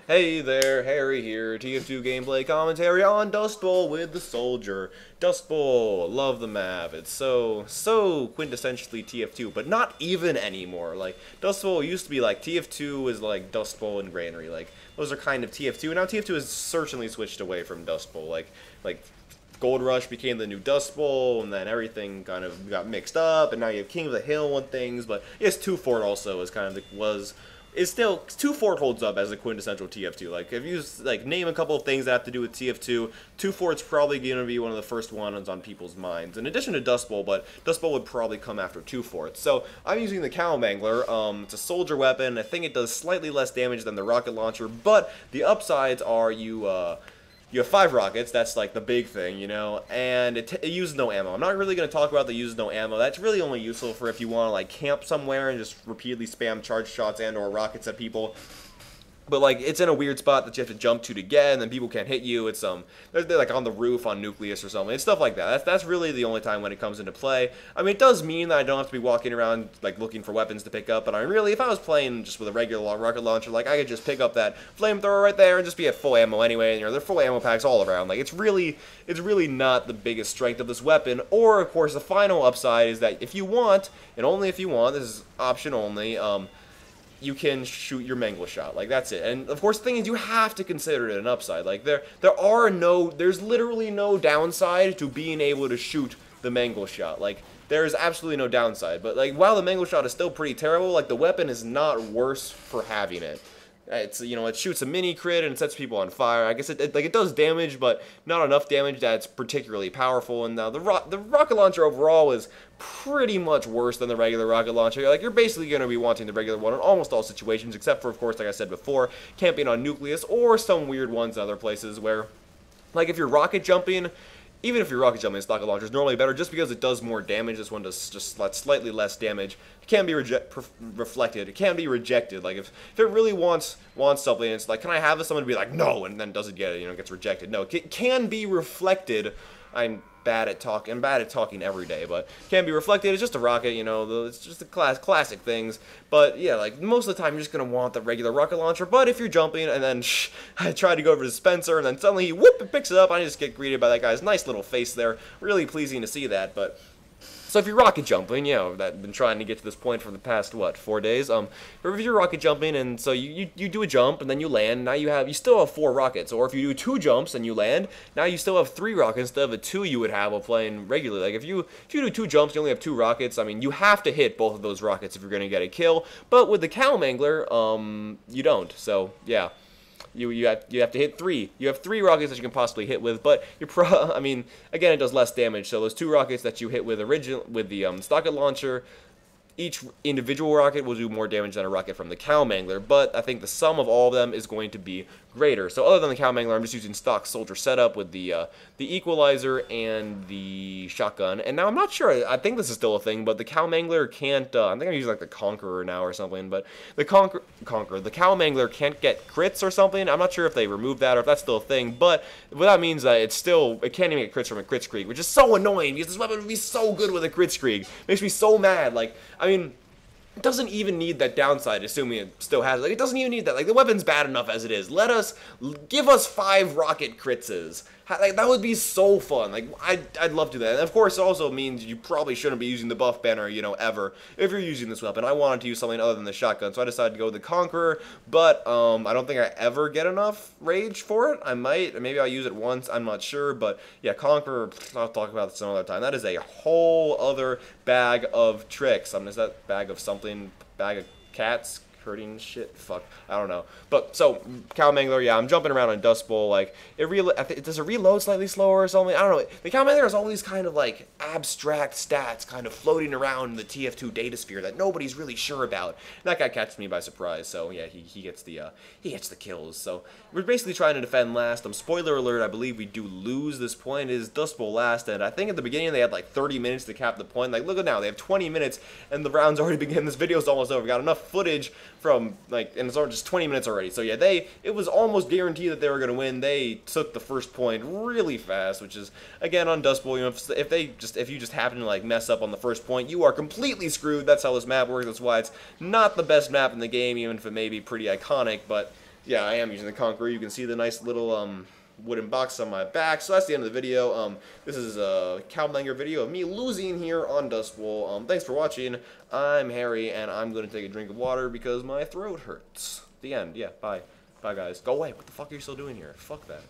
Hey there, Harry here, TF2 gameplay commentary on Dust Bowl with the Soldier. Dust Bowl, love the map. It's so quintessentially TF2, but not even anymore. Like, Dust Bowl used to be like, TF2 was like Dust Bowl and Granary. Like, those are kind of TF2, and now TF2 has certainly switched away from Dust Bowl. Like Gold Rush became the new Dust Bowl, and then everything kind of got mixed up, and now you have King of the Hill and things, but yes, 2 Fort also is kind of is still 2 Fort holds up as a quintessential TF2. Like if you name a couple of things that have to do with TF2, 2 Fort's probably gonna be one of the first ones on people's minds. In addition to Dust Bowl, but Dust Bowl would probably come after 2 Forts. So I'm using the Mangler. It's a soldier weapon. I think it does slightly less damage than the rocket launcher, but the upsides are you have 5 rockets, that's like the big thing, you know, and it uses no ammo. I'm not really going to talk about the uses no ammo. That's really only useful for if you want to like camp somewhere and just repeatedly spam charge shots and or rockets at people. But like it's in a weird spot that you have to jump to get, and then people can't hit you. It's they're like on the roof on Nucleus or something. It's stuff like that. That's really the only time when it comes into play. I mean, it does mean that I don't have to be walking around like looking for weapons to pick up. But I really, if I was playing just with a regular rocket launcher, like I could just pick up that flamethrower right there and just be at full ammo anyway. And they're full ammo packs all around. Like it's really not the biggest strength of this weapon. Or of course, the final upside is that if you want, and only if you want, this is option only. You can shoot your Mangler shot. Like, that's it. And, of course, the thing is, you have to consider it an upside. Like, there's literally no downside to being able to shoot the Mangler shot. Like, there is absolutely no downside. But, like, while the Mangler shot is still pretty terrible, like, the weapon is not worse for having it. It's, you know, it shoots a mini crit and it sets people on fire. I guess it does damage, but not enough damage that it's particularly powerful. And now the rocket launcher overall is pretty much worse than the regular rocket launcher. Like, you're basically going to be wanting the regular one in almost all situations, except for, of course, like I said before, camping on Nucleus or some weird ones in other places where, like, if you're rocket jumping. Even if you're rocket jumping, this rocket launcher is normally better just because it does more damage. This one does just slightly less damage. It can be reflected. It can be rejected. Like if it really wants something, it's like, can I have this? Someone to be like, no, and then doesn't get it. You know, gets rejected. No, it can be reflected. I'm bad at talking every day, but can be reflected. It's just a rocket, you know. It's just the classic things. But yeah, like most of the time, you're just gonna want the regular rocket launcher. But if you're jumping and then I try to go over to Spencer, and then suddenly he it picks it up, I just get greeted by that guy's nice little face there. Really pleasing to see that, but. So if you're rocket jumping, you know, I've been trying to get to this point for the past, 4 days, or if you're rocket jumping, and so you do a jump, and then you land, now you still have 4 rockets, or if you do 2 jumps and you land, now you still have 3 rockets instead of the 2 you would have while playing regularly. Like, if you do 2 jumps, you only have 2 rockets. I mean, you have to hit both of those rockets if you're going to get a kill, but with the Mangler, you don't, so, yeah. You have to hit 3. You have 3 rockets that you can possibly hit with, but I mean, again, it does less damage. So those 2 rockets that you hit with the rocket launcher, each individual rocket will do more damage than a rocket from the Mangler, but I think the sum of all of them is going to be greater. So other than the Mangler, I'm just using stock soldier setup with the equalizer and the shotgun. And now I'm not sure. I think this is still a thing, but the Mangler can't. I think I'm using like the Conqueror now or something. But the the Mangler can't get crits or something. I'm not sure if they removed that or if that's still a thing. But what that means that it can't even get crits from a crit streak, which is so annoying because this weapon would be so good with a crit streak. Makes me so mad. Like, I mean, it doesn't even need that downside, assuming it still has it. Like, it doesn't even need that. Like, the weapon's bad enough as it is. Give us 5 rocket critses. Like, that would be so fun. Like, I'd love to do that. And of course, it also means you probably shouldn't be using the buff banner, you know, ever, if you're using this weapon. I wanted to use something other than the shotgun, so I decided to go with the Conqueror, but, I don't think I ever get enough rage for it. I might, maybe I'll use it once, I'm not sure, but, yeah, Conqueror, I'll talk about this another time. That is a whole other bag of tricks. Is that bag of something? Bag of cats? Hurting shit, fuck, I don't know. But so Mangler, yeah, I'm jumping around on Dust Bowl. Like does it reload slightly slower or something? I don't know. The Mangler has all these kind of like abstract stats kind of floating around in the TF2 data sphere that nobody's really sure about. And that guy catches me by surprise. So yeah, he gets the kills. So we're basically trying to defend last. Spoiler alert, I believe we do lose this point. It is Dust Bowl last, and I think at the beginning they had like 30 minutes to cap the point. Like, look at now, they have 20 minutes and the round's already begun. This video's almost over. We got enough footage from like, and it's already just 20 minutes already. So yeah, it was almost guaranteed that they were going to win. They took the first point really fast, which is again on Dust Bowl. You know, if you just happen to like mess up on the first point, you are completely screwed. That's how this map works. That's why it's not the best map in the game, even if it may be pretty iconic. But Yeah, I am using the Conqueror. You can see the nice little wooden box on my back. So that's the end of the video. This is a Cow Mangler video of me losing here on Dust Bowl. Thanks for watching. I'm Harry, and I'm going to take a drink of water because my throat hurts. The end. Yeah, bye. Bye, guys. Go away. What the fuck are you still doing here? Fuck that.